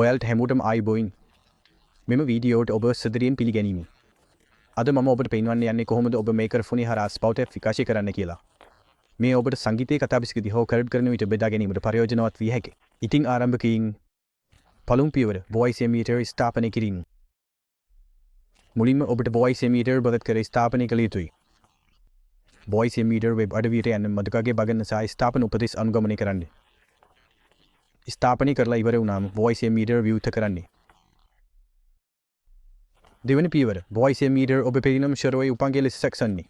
ඔයාලට හැමෝටම ආයුබෝවන්. මෙම වීඩියෝට ඔබ සදරියෙන් පිළිගැනීම. අද මම ඔබට පෙන්වන්න යන්නේ කොහොමද ඔබ මේකර්ෆෝනය හරහා ස්පවුට් F විකාශය කරන්න කියලා. මේ ඔබට සංගීතයේ කතාබිස්කදී හෝ කර්ඩ් කරන විට බෙදා ගැනීමට ප්‍රයෝජනවත් විය හැකියි. ඉතින් ආරම්භකයින් පළමු පියවර voice emitter ස්ථාපනය කිරීම. මුලින්ම ඔබට voice emitter බදත් කර ස්ථාපනය කළ යුතුයි. voice emitter වෙබ් අඩවියට යන්න මතකගේ බගන්න සහ ස්ථාපන උපදෙස් අනුගමනය කරන්න. ස්ථාපනය කරලා ඉවර වුණාම voice emitter විවෘත කරන්න. දෙවන පියවර voice emitter ඔබ පෙරිනම් ශරෝයේ උපන්ගේ ලෙස සැකසන්නේ.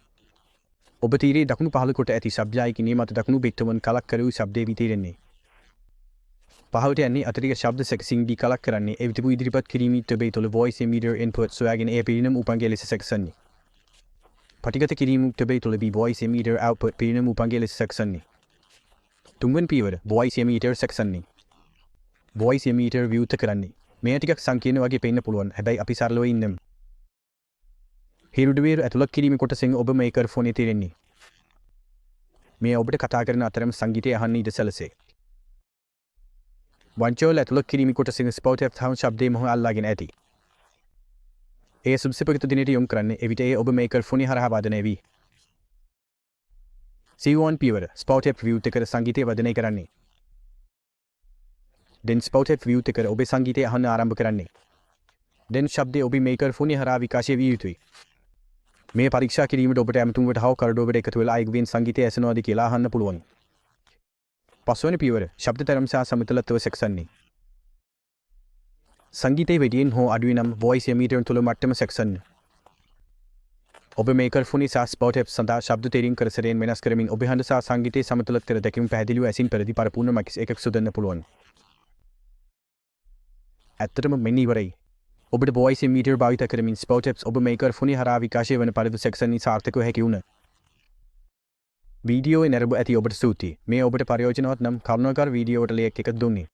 ඔබ තීරයේ දකුණු පහළ කොට ඇති ශබ්දයකිනේ මත දකුණු බෙට්ටුවන් කලක් කර වූ ශබ්දයේ විතීරන්නේ. පහළට යන්නේ අතිරික ශබ්ද සැකසීමදී කලක් කරන්නේ ඒ විදිහට ඉදිරිපත් කිරීමේ තොබේ තුළ voice emitter input සොයාගෙන ඒ පෙරිනම් උපන්ගේ ලෙස සැකසන්නේ. පටිගත කිරීමේ තොබේ තුළදී voice emitter output පෙරිනම් උපන්ගේ ලෙස සැකසන්නේ. තුන්වෙනි පියවර voice emitter සැකසන්නේ. voice emitter විවෘත කරන්නේ. මේ ටිකක් සංකීර්ණ වගේ පේන්න පුළුවන්. හැබැයි අපි සරලව ඉන්නම්. හිරුඩුවේර ඇතුළත් කිරීමේ කොටසෙන් ඔබ මේකර්ෆෝනේ තියෙන්නේ. මේ ඔබට කතා කරන අතරම සංගීතය අහන්න ඉඩ සැලසේ. වංචෝල ඇතුළත් කිරීමේ කොටසෙන් ස්පවුට් F තහවුම් ශබ්දයේ මොහ අල්ලාගෙන ඇති. ඒ සුබසිපගත දිනේට යොමු කරන්නේ එවිට ඒ ඔබ මේකර්ෆෝනේ හරහා වාදනය වී. C1 පියවර ස්පවුට් F විවෘත කර සංගීතය වදනය කරන්නේ. දැන් ස්පවුට් F විවෘත කර ඔබේ සංගීතය අහන්න ආරම්භ කරන්නේ. දැන් ශබ්දයේ ඔබේ මේකර්ෆෝනේ හරහා විකාශය විය යුතුයි. මේ පරීක්ෂා කිරීමට ඔබට ඇමතුමකට හව කරඩුවකට එකතු වෙලා අයගුවෙන් සංගීතය ඇසෙනවාද කියලා අහන්න පුළුවන්. පස්වන පියවර ශබ්ද තරම් සහ සමතුලිතව සැකසන්නේ. සංගීතයේ වැඩියෙන් හෝ අඩුවෙන් නම් voice emitter තුළ මට්ටම සැකසන්න. ඔබ මේකර්ෆෝනේ සහ ස්පවුට් F සඳහා ශබ්ද තේරීම් කර සැරයෙන් වෙනස් කරමින් ඔබේ හඬ සහ සංගීතයේ සමතුලිත කර දැකීම පැහැදිලිව ඇසින් පෙරදි පරිපූර්ණ මැක්ස් එකක් සොදන්න පුළුවන්. ඇත්තටම මෙන්න ඉවරයි. ඔබට voice emitter භාවිත කරමින් ස්පවුට් F ඔබ මේකර්ෆෝනේ හරහා විකාශය වන පරිදි සැකසන්නේ සාර්ථකව හැකි වුණා. වීඩියෝවේ නැරඹ ඇති ඔබට ස්තුතියි. මේ ඔබට ප්‍රයෝජනවත් නම් කරුණාකර වීඩියෝවට ලයික් එකක් දුන්නේ.